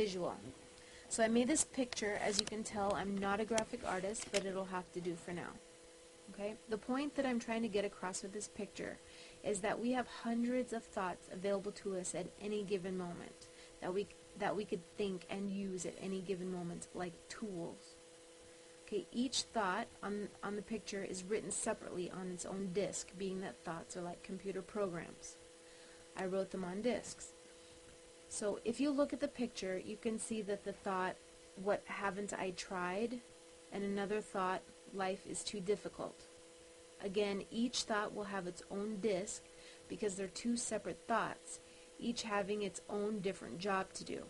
visual. So I made this picture. As you can tell, I'm not a graphic artist, but it'll have to do for now. Okay? The point that I'm trying to get across with this picture is that we have hundreds of thoughts available to us at any given moment that we could think and use at any given moment, like tools. Okay, each thought on the picture is written separately on its own disk, being that thoughts are like computer programs. I wrote them on disks. So if you look at the picture, you can see that the thought, what haven't I tried? And another thought, life is too difficult. Again, each thought will have its own disk because they're two separate thoughts, each having its own different job to do.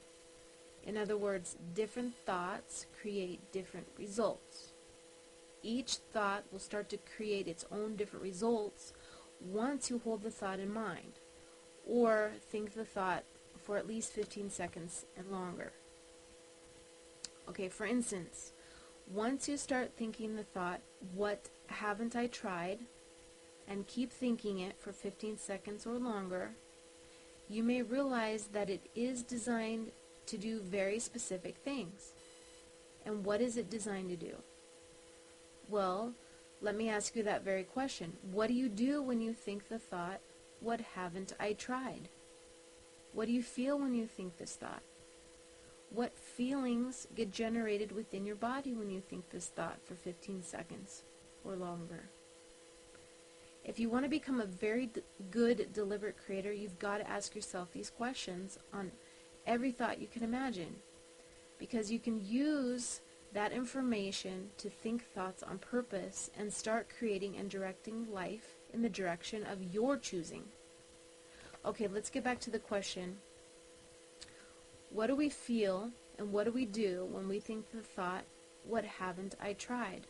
In other words, different thoughts create different results. Each thought will start to create its own different results once you hold the thought in mind, or think the thought for at least 15 seconds and longer. Okay, for instance, once you start thinking the thought, what haven't I tried, and keep thinking it for 15 seconds or longer, you may realize that it is designed to do very specific things. And what is it designed to do? Well, let me ask you that very question. What do you do when you think the thought, what haven't I tried? What do you feel when you think this thought? What feelings get generated within your body when you think this thought for 15 seconds or longer? If you want to become a very good deliberate creator, you've got to ask yourself these questions on every thought you can imagine, because you can use that information to think thoughts on purpose and start creating and directing life in the direction of your choosing. Okay, let's get back to the question. What do we feel and what do we do when we think the thought, what haven't I tried?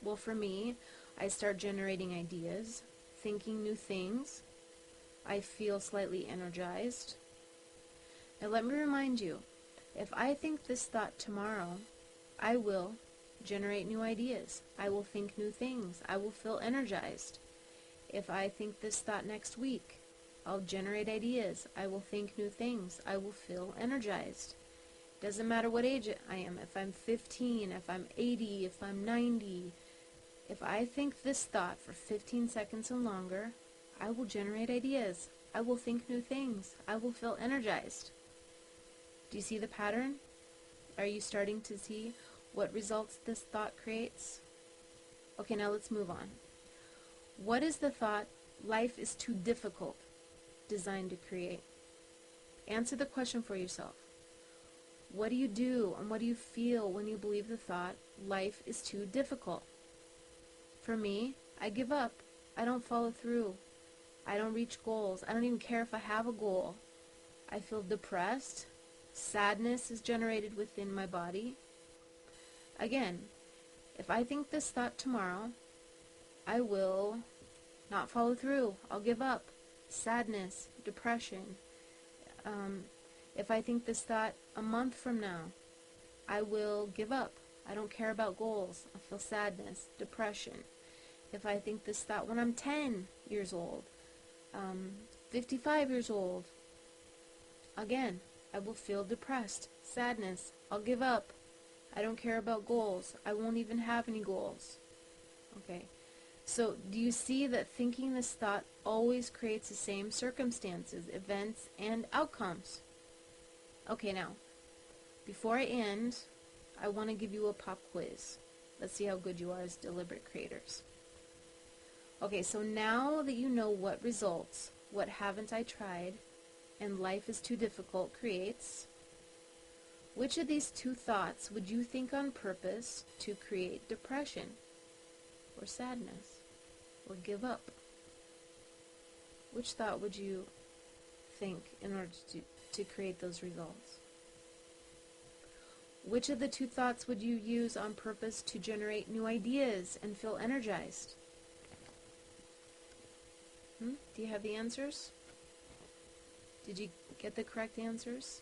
Well, for me, I start generating ideas, thinking new things. I feel slightly energized. Now let me remind you, if I think this thought tomorrow, I will generate new ideas. I will think new things. I will feel energized. If I think this thought next week, I'll generate ideas. I will think new things. I will feel energized. Doesn't matter what age I am. If I'm 15, if I'm 80, if I'm 90, if I think this thought for 15 seconds and longer, I will generate ideas. I will think new things. I will feel energized. Do you see the pattern? Are you starting to see what results this thought creates? Okay, now let's move on. What is the thought, life is too difficult, designed to create? Answer the question for yourself. What do you do and what do you feel when you believe the thought, life is too difficult? For me, I give up. I don't follow through. I don't reach goals. I don't even care if I have a goal. I feel depressed. Sadness is generated within my body. Again, if I think this thought tomorrow, I will not follow through. I'll give up. Sadness, depression. If I think this thought a month from now, I will give up. I don't care about goals. I feel sadness, depression. If I think this thought when I'm 10 years old, 55 years old, again, I will feel depressed, sadness. I'll give up. I don't care about goals. I won't even have any goals. Okay. So do you see that thinking this thought always creates the same circumstances, events, and outcomes? Okay, now, before I end, I want to give you a pop quiz. Let's see how good you are as deliberate creators. Okay, so now that you know what results, what haven't I tried, and life is too difficult creates, which of these two thoughts would you think on purpose to create depression, or sadness, or give up? Which thought would you think in order to create those results? Which of the two thoughts would you use on purpose to generate new ideas and feel energized? Do you have the answers? Did you get the correct answers?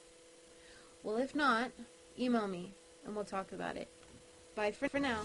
Well, if not, email me and we'll talk about it. Bye for now.